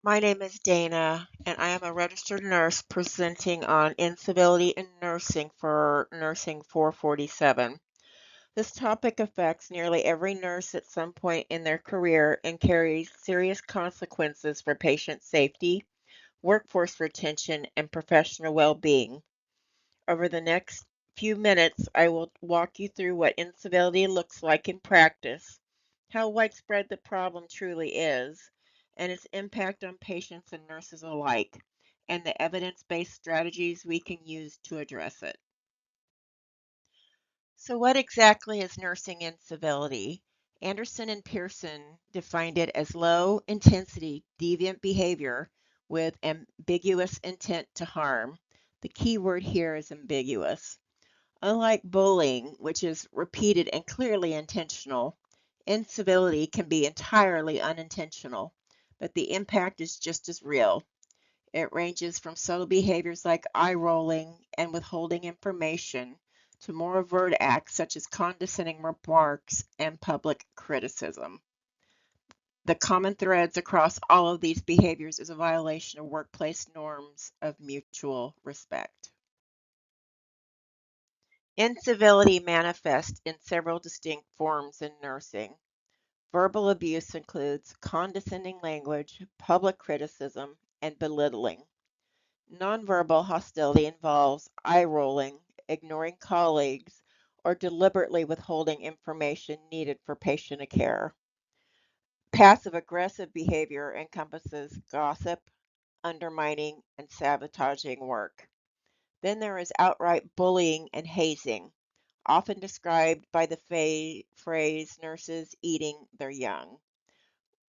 My name is Dana, and I am a registered nurse presenting on incivility in nursing for Nursing 447. This topic affects nearly every nurse at some point in their career and carries serious consequences for patient safety, workforce retention, and professional well-being. Over the next few minutes, I will walk you through what incivility looks like in practice, how widespread the problem truly is, and its impact on patients and nurses alike, and the evidence-based strategies we can use to address it. So, what exactly is nursing incivility? Anderson and Pearson defined it as low intensity deviant behavior with ambiguous intent to harm. The key word here is ambiguous. Unlike bullying, which is repeated and clearly intentional, incivility can be entirely unintentional, but the impact is just as real. It ranges from subtle behaviors like eye rolling and withholding information to more overt acts such as condescending remarks and public criticism. The common threads across all of these behaviors is a violation of workplace norms of mutual respect. Incivility manifests in several distinct forms in nursing. Verbal abuse includes condescending language, public criticism, and belittling. Nonverbal hostility involves eye rolling, ignoring colleagues, or deliberately withholding information needed for patient care. Passive aggressive behavior encompasses gossip, undermining, and sabotaging work. Then there is outright bullying and hazing, often described by the phrase nurses eating their young,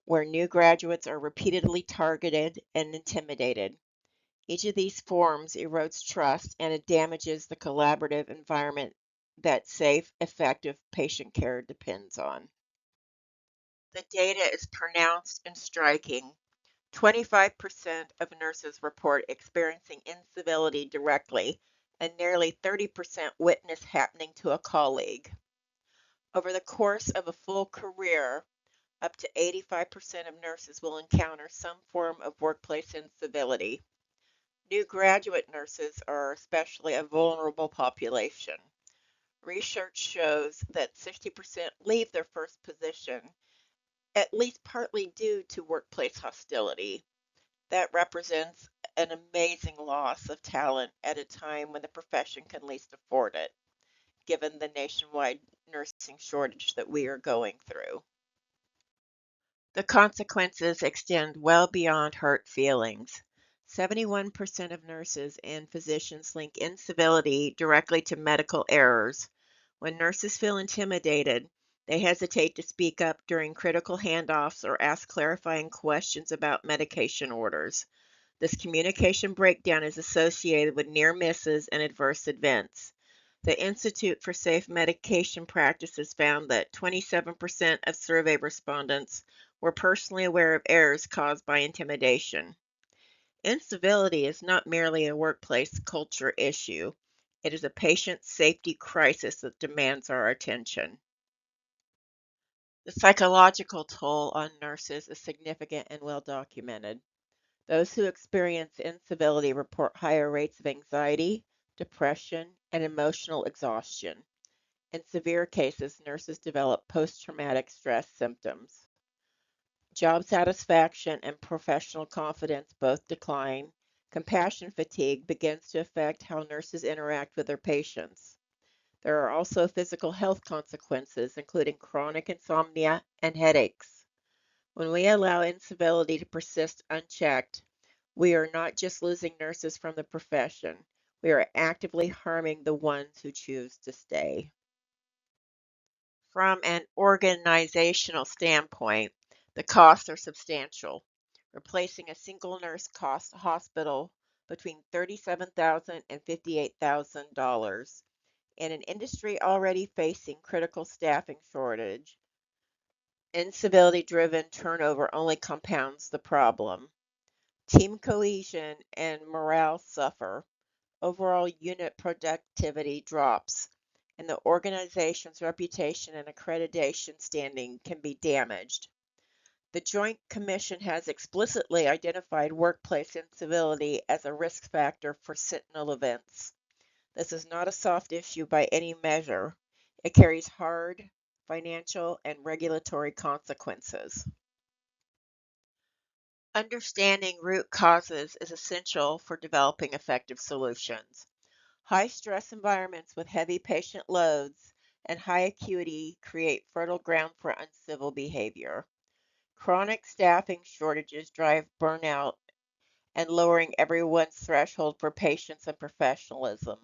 where new graduates are repeatedly targeted and intimidated. Each of these forms erodes trust and it damages the collaborative environment that safe, effective patient care depends on. The data is pronounced and striking. 25% of nurses report experiencing incivility directly, and nearly 30% witness happening to a colleague. Over the course of a full career, up to 85% of nurses will encounter some form of workplace incivility. New graduate nurses are especially a vulnerable population. Research shows that 60% leave their first position, at least partly due to workplace hostility. That represents an amazing loss of talent at a time when the profession can least afford it, given the nationwide nursing shortage that we are going through. The consequences extend well beyond hurt feelings. 71% of nurses and physicians link incivility directly to medical errors. When nurses feel intimidated, they hesitate to speak up during critical handoffs or ask clarifying questions about medication orders. This communication breakdown is associated with near misses and adverse events. The Institute for Safe Medication Practices found that 27% of survey respondents were personally aware of errors caused by intimidation. Incivility is not merely a workplace culture issue, it is a patient safety crisis that demands our attention. The psychological toll on nurses is significant and well documented. Those who experience incivility report higher rates of anxiety, depression, and emotional exhaustion. In severe cases, nurses develop post-traumatic stress symptoms. Job satisfaction and professional confidence both decline. Compassion fatigue begins to affect how nurses interact with their patients. There are also physical health consequences, including chronic insomnia and headaches. When we allow incivility to persist unchecked, we are not just losing nurses from the profession, we are actively harming the ones who choose to stay. From an organizational standpoint, the costs are substantial. Replacing a single nurse costs a hospital between $37,000 and $58,000. In an industry already facing critical staffing shortage, incivility-driven turnover only compounds the problem. Team cohesion and morale suffer. Overall unit productivity drops, and the organization's reputation and accreditation standing can be damaged. The Joint Commission has explicitly identified workplace incivility as a risk factor for sentinel events. This is not a soft issue by any measure. It carries hard financial and regulatory consequences. Understanding root causes is essential for developing effective solutions. High stress environments with heavy patient loads and high acuity create fertile ground for uncivil behavior. Chronic staffing shortages drive burnout and lowering everyone's threshold for patience and professionalism.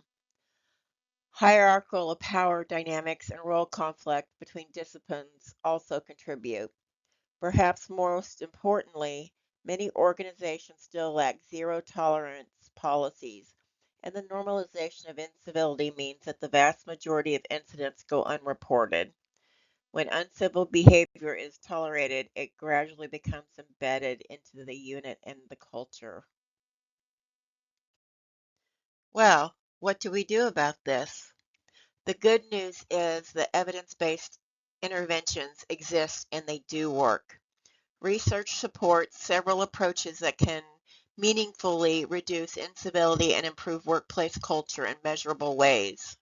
Hierarchical power dynamics and role conflict between disciplines also contribute. Perhaps most importantly, many organizations still lack zero tolerance policies, and the normalization of incivility means that the vast majority of incidents go unreported. When uncivil behavior is tolerated, it gradually becomes embedded into the unit and the culture. Well, what do we do about this? The good news is that evidence-based interventions exist and they do work. Research supports several approaches that can meaningfully reduce incivility and improve workplace culture in measurable ways.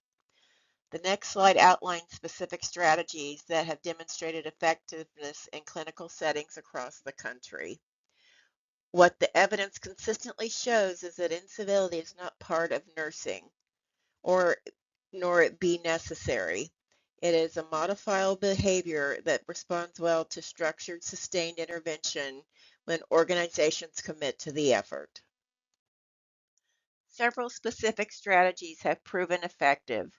The next slide outlines specific strategies that have demonstrated effectiveness in clinical settings across the country. What the evidence consistently shows is that incivility is not part of nursing, or nor it be necessary. It is a modifiable behavior that responds well to structured, sustained intervention when organizations commit to the effort. Several specific strategies have proven effective.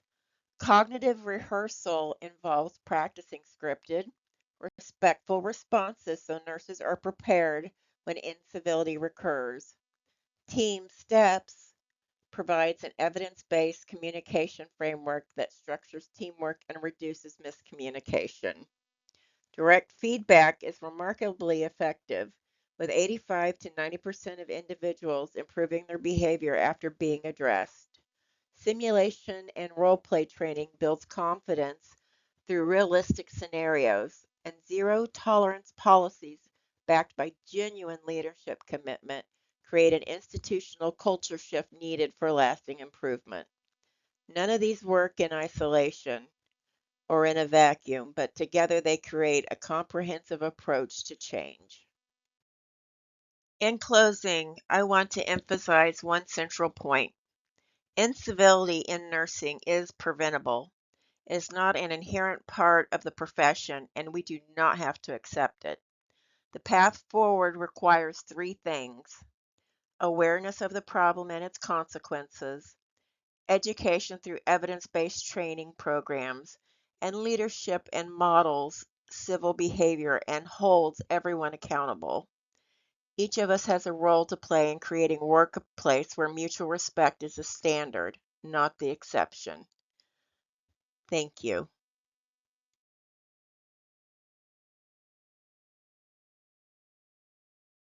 Cognitive rehearsal involves practicing scripted, respectful responses so nurses are prepared when incivility recurs. Team steps provides an evidence-based communication framework that structures teamwork and reduces miscommunication. Direct feedback is remarkably effective, with 85 to 90% of individuals improving their behavior after being addressed. Simulation and role play training builds confidence through realistic scenarios, and zero tolerance policies backed by genuine leadership commitment create an institutional culture shift needed for lasting improvement. None of these work in isolation or in a vacuum, but together they create a comprehensive approach to change. In closing, I want to emphasize one central point. Incivility in nursing is preventable. It is not an inherent part of the profession, and we do not have to accept it. The path forward requires three things: awareness of the problem and its consequences, education through evidence-based training programs, and leadership and models civil behavior and holds everyone accountable. Each of us has a role to play in creating a workplace where mutual respect is the standard, not the exception. Thank you.